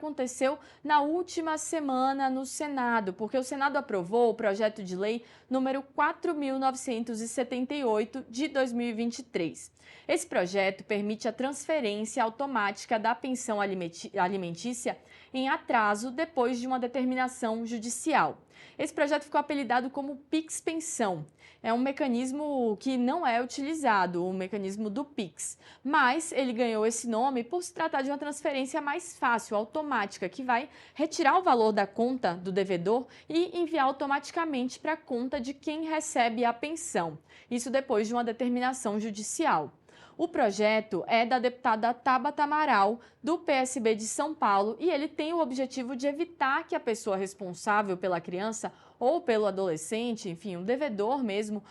aconteceu na última semana no Senado, porque o Senado aprovou o projeto de lei número 4.978 de 2023. Esse projeto permite a transferência automática da pensão alimentícia em atraso depois de uma determinação judicial. Esse projeto ficou apelidado como Pix Pensão. É um mecanismo que não é utilizado, o mecanismo do Pix, mas ele ganhou esse nome por se tratar de uma transferência mais fácil, automática, que vai retirar o valor da conta do devedor e enviar automaticamente para a conta de quem recebe a pensão. Isso depois de uma determinação judicial. O projeto é da deputada Tabata Amaral, do PSB de São Paulo, e ele tem o objetivo de evitar que a pessoa responsável pela criança ou pelo adolescente, enfim, o devedor mesmo,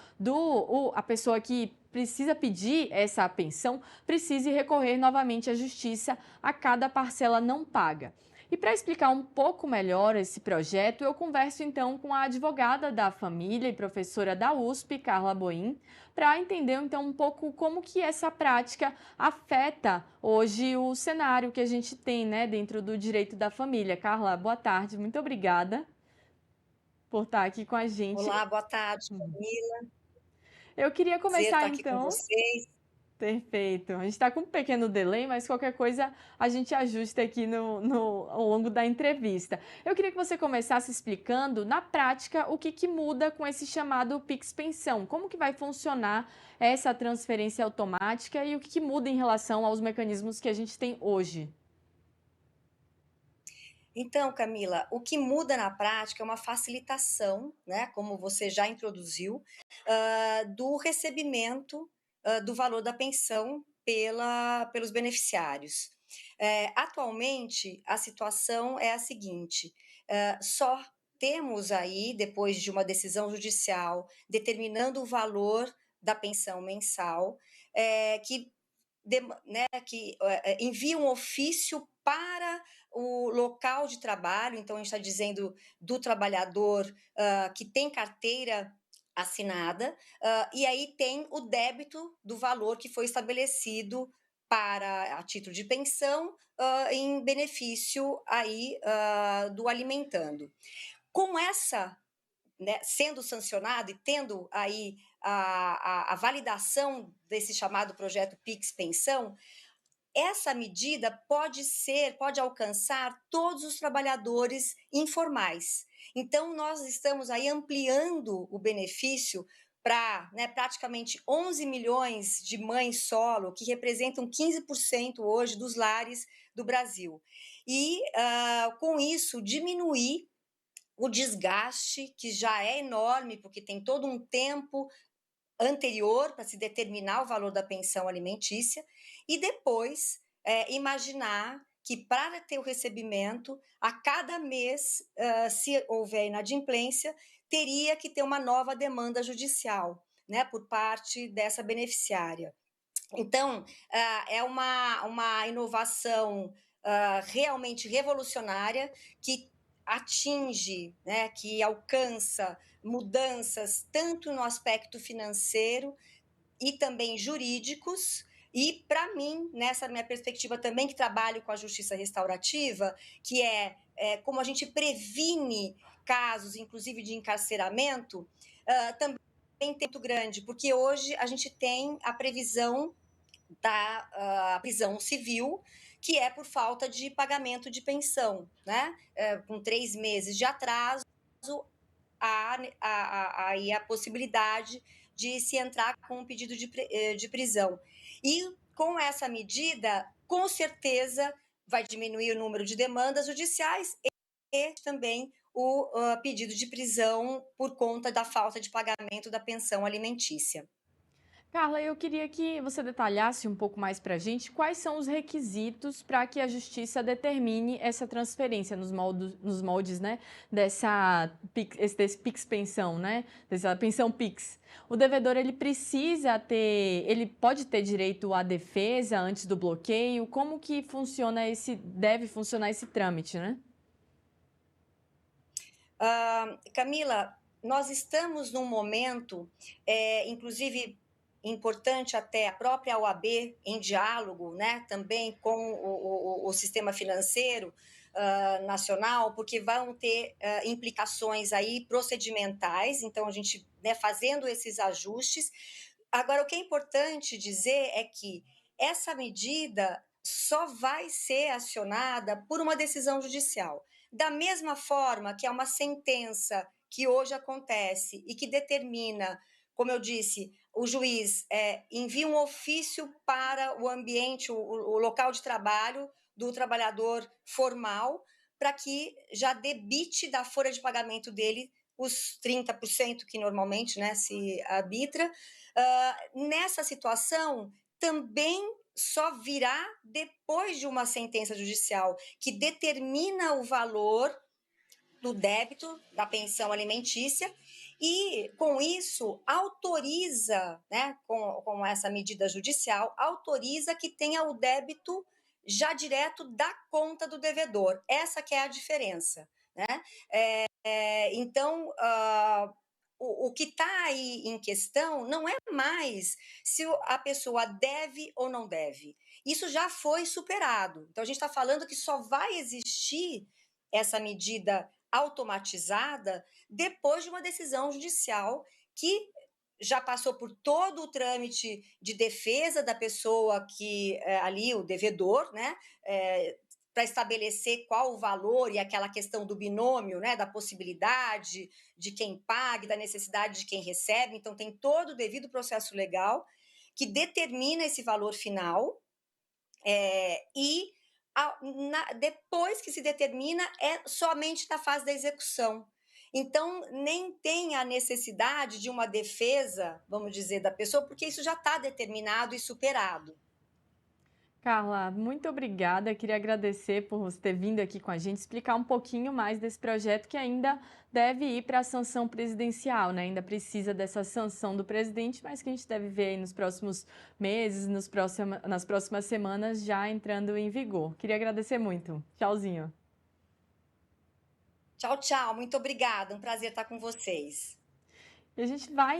a pessoa que precisa pedir essa pensão, precise recorrer novamente à justiça a cada parcela não paga. E para explicar um pouco melhor esse projeto, eu converso então com a advogada da família e professora da USP, Carla Boim, para entender então um pouco como que essa prática afeta hoje o cenário que a gente tem, né, dentro do direito da família. Carla, boa tarde, muito obrigada por estar aqui com a gente. Olá, boa tarde, Camila. Eu queria Prazer começar estar aqui com então. vocês. Perfeito. A gente está com um pequeno delay, mas qualquer coisa a gente ajusta aqui ao longo da entrevista. Eu queria que você começasse explicando, na prática, o que muda com esse chamado Pix Pensão. Como que vai funcionar essa transferência automática e o que muda em relação aos mecanismos que a gente tem hoje? Então, Camila, o que muda na prática é uma facilitação, né, como você já introduziu, do recebimento, do valor da pensão pelos beneficiários. Atualmente, a situação é a seguinte: só temos aí, depois de uma decisão judicial determinando o valor da pensão mensal, que envia um ofício para o local de trabalho, então a gente está dizendo do trabalhador que tem carteira assinada, e aí tem o débito do valor que foi estabelecido para a título de pensão, em benefício aí do alimentando. Com essa, né, sendo sancionado e tendo aí a validação desse chamado projeto Pix Pensão, essa medida pode alcançar todos os trabalhadores informais. Então, nós estamos aí ampliando o benefício para, né, praticamente 11 milhões de mães solo, que representam 15% hoje dos lares do Brasil. E, com isso, diminuir o desgaste, que já é enorme, porque tem todo um tempo anterior para se determinar o valor da pensão alimentícia, e depois imaginar que para ter o recebimento, a cada mês, se houver inadimplência, teria que ter uma nova demanda judicial, né, por parte dessa beneficiária. Então, é uma inovação realmente revolucionária que atinge, né, que alcança mudanças tanto no aspecto financeiro e também jurídicos. E, para mim, nessa minha perspectiva também, que trabalho com a justiça restaurativa, que como a gente previne casos, inclusive de encarceramento, também tem muito grande, porque hoje a gente tem a previsão da prisão civil, que é por falta de pagamento de pensão, né? Com 3 meses de atraso, há aí a possibilidade de se entrar com um pedido de prisão. E com essa medida, com certeza, vai diminuir o número de demandas judiciais e também o pedido de prisão por conta da falta de pagamento da pensão alimentícia. Carla, eu queria que você detalhasse um pouco mais para a gente quais são os requisitos para que a justiça determine essa transferência nos moldes, né, desse Pix Pensão, né, dessa pensão Pix. O devedor ele pode ter direito à defesa antes do bloqueio. Como que deve funcionar esse trâmite, né? Camila, nós estamos num momento, inclusive importante até a própria OAB em diálogo, né, também com o sistema financeiro, nacional, porque vão ter implicações aí procedimentais, então a gente, né, fazendo esses ajustes. Agora, o que é importante dizer é que essa medida só vai ser acionada por uma decisão judicial. Da mesma forma que é uma sentença que hoje acontece e que determina, como eu disse, o juiz envia um ofício para o ambiente, o local de trabalho do trabalhador formal, para que já debite da folha de pagamento dele os 30% que normalmente, né, se arbitra. Nessa situação, também só virá depois de uma sentença judicial que determina o valor do débito da pensão alimentícia e, com isso, autoriza, né, com essa medida judicial, autoriza que tenha o débito já direto da conta do devedor. Essa que é a diferença, né? Então, o que está aí em questão não é mais se a pessoa deve ou não deve. Isso já foi superado. Então, a gente está falando que só vai existir essa medida automatizada depois de uma decisão judicial que já passou por todo o trâmite de defesa da pessoa que ali, o devedor, né? Para estabelecer qual o valor e aquela questão do binômio, né, da possibilidade de quem pague, da necessidade de quem recebe. Então, tem todo o devido processo legal que determina esse valor final e depois que se determina é somente na fase da execução. Então, nem tem a necessidade de uma defesa, vamos dizer, da pessoa, porque isso já está determinado e superado. Carla, muito obrigada. Queria agradecer por você ter vindo aqui com a gente, explicar um pouquinho mais desse projeto que ainda deve ir para a sanção presidencial, né? Ainda precisa dessa sanção do presidente, mas que a gente deve ver aí nos próximos meses, nas próximas semanas já entrando em vigor. Queria agradecer muito. Tchauzinho. Tchau, tchau. Muito obrigada. Um prazer estar com vocês. E a gente vai